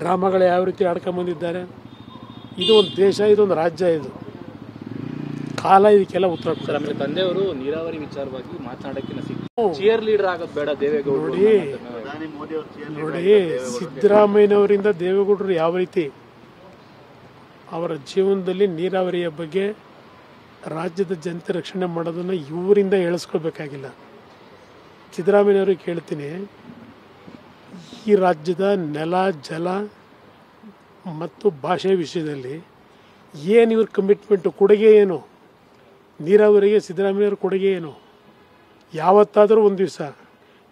ಡ್ರಾಮಾಗಳು ಯಾವ ರೀತಿ ಆಡ್ಕೊಂಬಂದಿದ್ದಾರೆ. ಇದು ಒಂದು ದೇಶ, ಇದೊಂದು ರಾಜ್ಯ, ಇದು ಕಾಲ ಇದಕ್ಕೆಲ್ಲ ಉತ್ತರ ಕೊಡ್ತಾರೆ. ಆಮೇಲೆ ತಂದೆಯವರು ನೀರಾವರಿ ವಿಚಾರವಾಗಿ ಮಾತನಾಡೋಕ್ಕೆ ಚೇರ್ ಲೀಡರ್ ಆಗೋದು ಬೇಡ ದೇವೇಗೌಡರು ನೋಡಿ. ಸಿದ್ದರಾಮಯ್ಯನವರಿಂದ ದೇವೇಗೌಡರು ಯಾವ ರೀತಿ ಅವರ ಜೀವನದಲ್ಲಿ ನೀರಾವರಿಯ ಬಗ್ಗೆ ರಾಜ್ಯದ ಜನತೆ ರಕ್ಷಣೆ ಮಾಡೋದನ್ನು ಇವರಿಂದ ಹೇಳಿಸ್ಕೋಬೇಕಾಗಿಲ್ಲ. ಸಿದ್ದರಾಮಯ್ಯನವ್ರಿಗೆ ಕೇಳ್ತೀನಿ, ಈ ರಾಜ್ಯದ ನೆಲ, ಜಲ ಮತ್ತು ಭಾಷೆ ವಿಷಯದಲ್ಲಿ ಏನು ಇವ್ರ ಕಮಿಟ್ಮೆಂಟು, ಕೊಡುಗೆ ಏನು? ನೀರಾವರಿಗೆ ಸಿದ್ದರಾಮಯ್ಯವ್ರ ಕೊಡುಗೆ ಏನು? ಯಾವತ್ತಾದರೂ ಒಂದು ದಿವಸ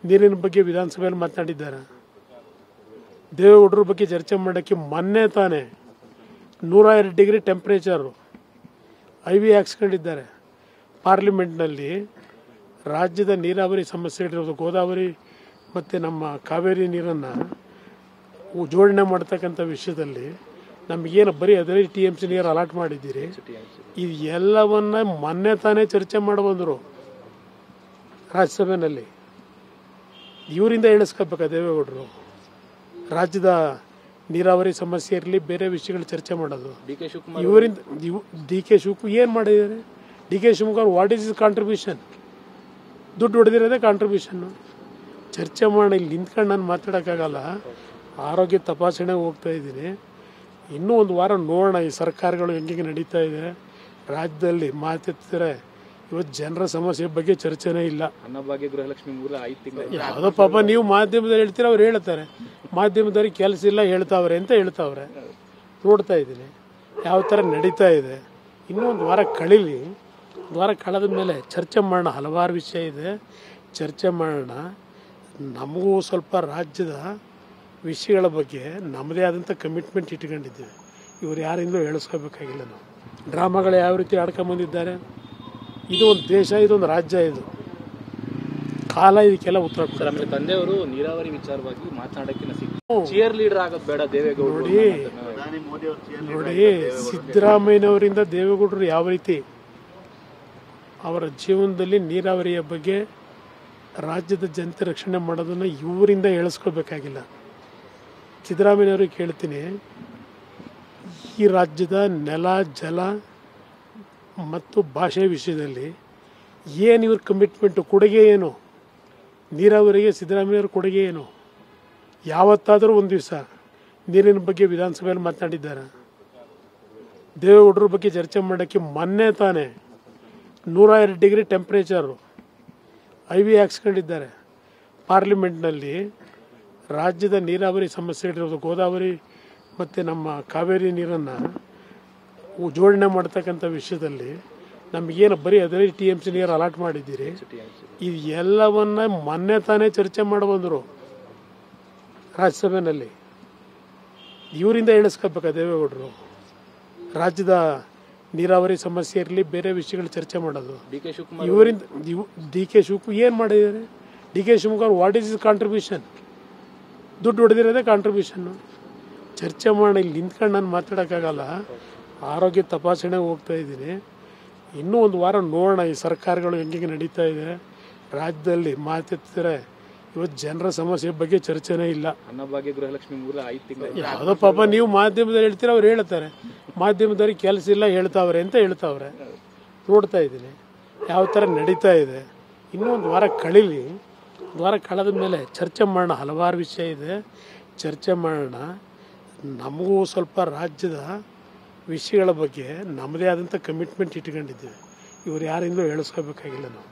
ನೀರಿನ ಬಗ್ಗೆ ವಿಧಾನಸಭೆಯಲ್ಲಿ ಮಾತನಾಡಿದ್ದಾರೆ? ದೇವೇಗೌಡರ ಬಗ್ಗೆ ಚರ್ಚೆ ಮಾಡೋಕ್ಕೆ ಮೊನ್ನೆ ತಾನೇ 102 ಡಿಗ್ರಿ ಟೆಂಪ್ರೇಚರು IV ಹಾಕ್ಸ್ಕೊಂಡಿದ್ದಾರೆ ಪಾರ್ಲಿಮೆಂಟ್ನಲ್ಲಿ. ರಾಜ್ಯದ ನೀರಾವರಿ ಸಮಸ್ಯೆಗಳಿರೋದು, ಗೋದಾವರಿ ಮತ್ತು ನಮ್ಮ ಕಾವೇರಿ ನೀರನ್ನು ಜೋಡಣೆ ಮಾಡ್ತಕ್ಕಂಥ ವಿಷಯದಲ್ಲಿ ನಮಗೇನು ಬರೀ 15 TMC ನೀರು ಅಲಾಟ್ ಮಾಡಿದ್ದೀರಿ, ಇದು ಎಲ್ಲವನ್ನ ಮೊನ್ನೆ ತಾನೇ ಚರ್ಚೆ ಮಾಡಿ ಬಂದರು ರಾಜ್ಯಸಭೆಯಲ್ಲಿ. ಇವರಿಂದ ಹೇಳಿಸ್ಕೋಬೇಕಾ ದೇವೇಗೌಡರು? ರಾಜ್ಯದ ನೀರಾವರಿ ಸಮಸ್ಯೆ ಇರಲಿ, ಬೇರೆ ವಿಷಯಗಳು ಚರ್ಚೆ ಮಾಡೋದು ಇವರಿಂದ. DK ಶಿವಕುಮಾರ್ ಏನು ಮಾಡಿದ್ದಾರೆ? DK Shivakumar what is is contribution? ದುಡ್ಡು ಹೊಡೆದಿರೋದೇ ಕಾಂಟ್ರಿಬ್ಯೂಷನ್ನು. ಚರ್ಚೆ ಮಾಡಿ ಇಲ್ಲಿ ನಿಂತ್ಕೊಂಡು ನಾನು ಮಾತಾಡೋಕ್ಕಾಗಲ್ಲ. ಆರೋಗ್ಯ ತಪಾಸಣೆಗೆ ಹೋಗ್ತಾ ಇದ್ದೀನಿ. ಇನ್ನೂ ಒಂದು ವಾರ ನೋಡೋಣ ಈ ಸರ್ಕಾರಗಳು ಹೆಂಗೆ ನಡೀತಾ ಇದೆ ರಾಜ್ಯದಲ್ಲಿ. ಮಾತೆತ್ತಿದ್ರೆ ಇವತ್ತು ಜನರ ಸಮಸ್ಯೆ ಬಗ್ಗೆ ಚರ್ಚೆನೇ ಇಲ್ಲ. ಅನ್ನಭಾಗ್ಯ, ಗೃಹಲಕ್ಷ್ಮಿ 5 ತಿಂಗಳು ಯಾವುದೋ ಪಾಪ ನೀವು ಮಾಧ್ಯಮದಲ್ಲಿ ಹೇಳ್ತೀರ, ಅವ್ರು ಹೇಳ್ತಾರೆ ಮಾಧ್ಯಮದವ್ರಿಗೆ ಕೆಲಸ ಇಲ್ಲ ಹೇಳ್ತಾವ್ರೆ ಅಂತ ಹೇಳ್ತಾವ್ರೆ. ನೋಡ್ತಾ ಇದ್ದೀನಿ ಯಾವ ಥರ ನಡೀತಾ ಇದೆ. ಇನ್ನೂ ಒಂದು ವಾರ ಕಳೀಲಿ. ಒಂದು ವಾರ ಕಳೆದ ಮೇಲೆ ಚರ್ಚೆ ಮಾಡೋಣ. ಹಲವಾರು ವಿಷಯ ಇದೆ, ಚರ್ಚೆ ಮಾಡೋಣ. ನಮಗೂ ಸ್ವಲ್ಪ ರಾಜ್ಯದ ವಿಷಯಗಳ ಬಗ್ಗೆ ನಮ್ಮದೇ ಆದಂಥ ಕಮಿಟ್ಮೆಂಟ್ ಇಟ್ಕೊಂಡಿದ್ದೀವಿ. ಇವ್ರು ಯಾರಿಂದಲೂ ಹೇಳಿಸ್ಕೋಬೇಕಾಗಿಲ್ಲ. ನಾವು ಡ್ರಾಮಾಗಳು ಯಾವ ರೀತಿ ಆಡ್ಕೊಂಬಂದಿದ್ದಾರೆ. ಇದು ಒಂದು ದೇಶ, ಇದೊಂದು ರಾಜ್ಯ, ಇದು ಕಾಲ ಇದಕ್ಕೆಲ್ಲ ಉತ್ತರ ಕೊಡ್ತಾರೆ. ಆಮೇಲೆ ತಂದೆಯವರು ನೀರಾವರಿ ವಿಚಾರವಾಗಿ ಮಾತನಾಡೋಕ್ಕೆ ಚೇರ್ ಲೀಡರ್ ಆಗೋದು ಬೇಡ ದೇವೇಗೌಡರು ನೋಡಿ. ಸಿದ್ದರಾಮಯ್ಯನವರಿಂದ ದೇವೇಗೌಡರು ಯಾವ ರೀತಿ ಅವರ ಜೀವನದಲ್ಲಿ ನೀರಾವರಿಯ ಬಗ್ಗೆ ರಾಜ್ಯದ ಜನತೆ ರಕ್ಷಣೆ ಮಾಡೋದನ್ನು ಇವರಿಂದ ಹೇಳಿಸ್ಕೋಬೇಕಾಗಿಲ್ಲ. ಸಿದ್ದರಾಮಯ್ಯನವ್ರಿಗೆ ಕೇಳ್ತೀನಿ, ಈ ರಾಜ್ಯದ ನೆಲ, ಜಲ ಮತ್ತು ಭಾಷೆ ವಿಷಯದಲ್ಲಿ ಏನು ಇವ್ರ ಕಮಿಟ್ಮೆಂಟು, ಕೊಡುಗೆ ಏನು? ನೀರಾವರಿಗೆ ಸಿದ್ದರಾಮಯ್ಯವ್ರ ಕೊಡುಗೆ ಏನು? ಯಾವತ್ತಾದರೂ ಒಂದು ದಿವಸ ನೀರಿನ ಬಗ್ಗೆ ವಿಧಾನಸಭೆಯಲ್ಲಿ ಮಾತನಾಡಿದ್ದಾರೆ? ದೇವೇಗೌಡರ ಬಗ್ಗೆ ಚರ್ಚೆ ಮಾಡೋಕ್ಕೆ ಮೊನ್ನೆ ತಾನೇ 102 ಡಿಗ್ರಿ ಟೆಂಪ್ರೇಚರು IV ಹಾಕ್ಸ್ಕೊಂಡಿದ್ದಾರೆ ಪಾರ್ಲಿಮೆಂಟ್ನಲ್ಲಿ. ರಾಜ್ಯದ ನೀರಾವರಿ ಸಮಸ್ಯೆಗಳಿರೋದು, ಗೋದಾವರಿ ಮತ್ತು ನಮ್ಮ ಕಾವೇರಿ ನೀರನ್ನು ಜೋಡಣೆ ಮಾಡ್ತಕ್ಕಂಥ ವಿಷಯದಲ್ಲಿ ನಮಗೇನು ಬರೀ 15 TMC ನೀರು ಅಲಾಟ್ ಮಾಡಿದ್ದೀರಿ, ಇದು ಎಲ್ಲವನ್ನ ಮೊನ್ನೆ ತಾನೇ ಚರ್ಚೆ ಮಾಡಿ ಬಂದರು ರಾಜ್ಯಸಭೆಯಲ್ಲಿ. ಇವರಿಂದ ಹೇಳಿಸ್ಕೋಬೇಕಾ ದೇವೇಗೌಡರು? ರಾಜ್ಯದ ನೀರಾವರಿ ಸಮಸ್ಯೆ ಇರಲಿ, ಬೇರೆ ವಿಷಯಗಳು ಚರ್ಚೆ ಮಾಡೋದು ಇವರಿಂದ. DK ಶಿವಕುಮಾರ್ ಏನು ಮಾಡಿದ್ದಾರೆ? DK Shivakumar what is is contribution? ದುಡ್ಡು ಹೊಡೆದಿರೋದೇ ಕಾಂಟ್ರಿಬ್ಯೂಷನ್ನು. ಚರ್ಚೆ ಮಾಡಿ ಇಲ್ಲಿ ನಿಂತ್ಕೊಂಡು ನಾನು ಮಾತಾಡೋಕ್ಕಾಗಲ್ಲ. ಆರೋಗ್ಯ ತಪಾಸಣೆಗೆ ಹೋಗ್ತಾ ಇದ್ದೀನಿ. ಇನ್ನೂ ಒಂದು ವಾರ ನೋಡೋಣ ಈ ಸರ್ಕಾರಗಳು ಹೆಂಗೆ ನಡೀತಾ ಇದೆ ರಾಜ್ಯದಲ್ಲಿ. ಮಾತೆತ್ತಿದ್ರೆ ಇವತ್ತು ಜನರ ಸಮಸ್ಯೆ ಬಗ್ಗೆ ಚರ್ಚೆನೇ ಇಲ್ಲ. ಅನ್ನಭಾಗ್ಯ, ಗೃಹಲಕ್ಷ್ಮಿ 5 ತಿಂಗಳು ಯಾವುದೋ ಪಾಪ ನೀವು ಮಾಧ್ಯಮದಲ್ಲಿ ಹೇಳ್ತೀರ, ಅವ್ರು ಹೇಳ್ತಾರೆ ಮಾಧ್ಯಮದವ್ರಿಗೆ ಕೆಲಸ ಇಲ್ಲ ಹೇಳ್ತಾವ್ರೆ ಅಂತ ಹೇಳ್ತಾವ್ರೆ. ನೋಡ್ತಾ ಇದ್ದೀನಿ ಯಾವ ಥರ ನಡೀತಾ ಇದೆ. ಇನ್ನೂ ಒಂದು ವಾರ ಕಳೀಲಿ. ಒಂದು ವಾರ ಕಳೆದ ಮೇಲೆ ಚರ್ಚೆ ಮಾಡೋಣ. ಹಲವಾರು ವಿಷಯ ಇದೆ, ಚರ್ಚೆ ಮಾಡೋಣ. ನಮಗೂ ಸ್ವಲ್ಪ ರಾಜ್ಯದ ವಿಷಯಗಳ ಬಗ್ಗೆ ನಮ್ಮದೇ ಆದಂಥ ಕಮಿಟ್ಮೆಂಟ್ ಇಟ್ಕೊಂಡಿದ್ದೀವಿ. ಇವ್ರು ಯಾರಿಂದಲೂ ಹೇಳಿಸ್ಕೋಬೇಕಾಗಿಲ್ಲ. ನಾವು